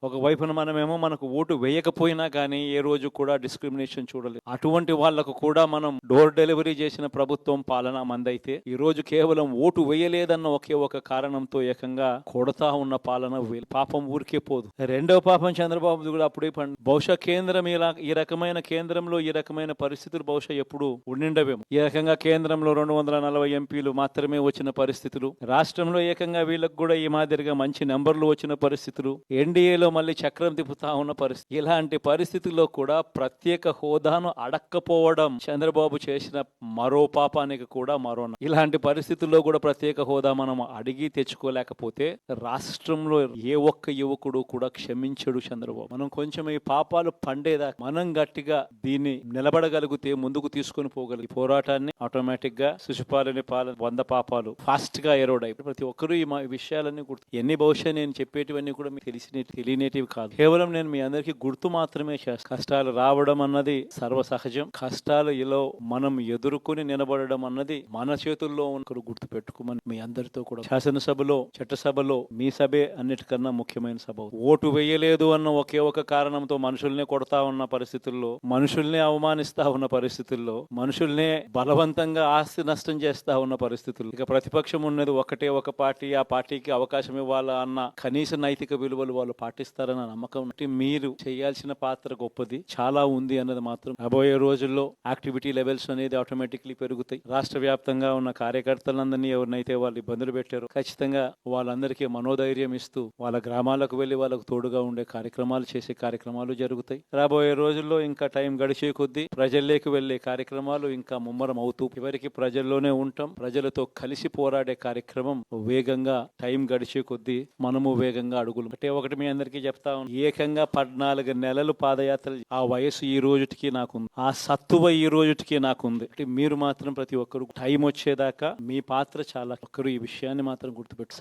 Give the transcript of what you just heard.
ఒకవైపున మనమేమో మనకు ఓటు వేయకపోయినా కానీ ఏ రోజు కూడా డిస్క్రిమినేషన్ చూడలేదు. అటువంటి వాళ్లకు కూడా మనం డోర్ డెలివరీ చేసిన ప్రభుత్వం పాలన మందైతే ఈ రోజు కేవలం ఓటు వేయలేదన్న ఒకే ఒక కారణంతో ఏకంగా కొడతా ఉన్న పాలన పాపం ఊరికే పోదు. రెండవ పాపం చంద్రబాబు కూడా అప్పుడే బహుశా కేంద్రం ఈ రకమైన కేంద్రంలో ఈ రకమైన పరిస్థితులు బహుశా ఎప్పుడు ఉండిండవేమో. ఈ రకంగా కేంద్రంలో 240 ఎంపీలు మాత్రమే వచ్చిన పరిస్థితులు, రాష్ట్రంలో ఏకంగా వీళ్ళకు కూడా ఈ మాదిరిగా మంచి నెంబర్లు వచ్చిన పరిస్థితులు, ఎన్డీఏలో మళ్ళీ చక్రం తిప్పుతా ఉన్న పరిస్థితి. ఇలాంటి పరిస్థితుల్లో కూడా ప్రత్యేక హోదాను అడక్కపోవడం చంద్రబాబు చేసిన మరో పాపానికి కూడా మరో. ఇలాంటి పరిస్థితుల్లో కూడా ప్రత్యేక హోదా మనం అడిగి తెచ్చుకోలేకపోతే రాష్ట్రంలో ఏ ఒక్క యువకుడు కూడా క్షమించడు చంద్రబాబు. మనం కొంచెం ఈ పాపాలు పండేదాకా మనం గట్టిగా దీన్ని నిలబడగలిగితే ముందుకు తీసుకొని పోగలిగి పోరాటాన్ని ఆటోమేటిక్ గా శిశుపాలని 100 పాపాలు ఫాస్ట్ గా ఎరోడ్ ప్రతి ఒక్కరూ ఈ విషయాలన్నీ గుర్తు. ఎన్ని బహుశా నేను చెప్పేటివన్నీ కూడా మీకు తెలియనేటివి కాదు. కేవలం నేను మీ అందరికీ గుర్తు మాత్రమే చేస్తాను. కష్టాలు రావడం అన్నది సర్వసహజం. కష్టాలు ఇలా మనం ఎదుర్కొని నిలబడడం అన్నది మన చేతుల్లో ఉన్న గుర్తు పెట్టుకోమని మీ అందరితో కూడా శాసనసభలో చట్టసభలో మీ సభే అన్నిటికన్నా ముఖ్యమైన సభ. ఓటు వేయలేదు అన్న ఒకే ఒక కారణంతో మనుషుల్నే కొడతా ఉన్న పరిస్థితుల్లో, మనుషుల్నే అవమానిస్తా ఉన్న పరిస్థితుల్లో, మనుషుల్నే బలవంతంగా ఆస్తి నష్టం చేస్తా ఉన్న పరిస్థితుల్లో ఇక ప్రతిపక్షం ఉన్నది ఒకటే ఒక పార్టీ, ఆ పార్టీకి అవకాశం ఇవ్వాలా అన్న కనీస నైతిక విలువలు వాళ్ళు పాటిస్తారన్న నమ్మకం. మీరు చేయాల్సిన పాత్ర గొప్పది, చాలా ఉంది అన్నది మాత్రం. రాబోయే రోజుల్లో యాక్టివిటీ లెవెల్స్ అనేది ఆటోమేటిక్లీ పెరుగుతాయి. రాష్ట్ర వ్యాప్తంగా ఉన్న కార్యకర్తలందరినీ ఎవరినైతే వాళ్ళు ఇబ్బందులు పెట్టారో ఖచ్చితంగా వాళ్ళందరికీ మనోధైర్యం ఇస్తూ వాళ్ళ గ్రామాలకు వెళ్లి వాళ్ళకు తోడుగా ఉండే కార్యక్రమాలు చేసే కార్యక్రమాలు జరుగుతాయి. రాబోయే రోజుల్లో ఇంకా టైం గడిచే కొద్దీ ప్రజల్లోకి వెళ్లే కార్యక్రమాలు ఇంకా ముమ్మరం అవుతూ చివరికి ప్రజల్లోనే ఉంటాం. ప్రజలతో కలిసి పోరాడే కార్యక్రమం వేగంగా టైం గడిచే కొద్దీ మనము వేగంగా అడుగులు ఒకటి మీ అందరికీ చెప్తా ఉన్నాం. ఏకంగా 14 నెలలు పాదయాత్ర, ఆ వయసు ఈ రోజుటికి నాకుంది, ఆ సత్తువ ఈ రోజుటికి నాకుంది. మీరు మాత్రం ప్రతి ఒక్కరు టైం వచ్చేదాకా మీ పాత్ర చాలా ఒక్కరు ఈ విషయాన్ని మాత్రం గుర్తుపెట్టు.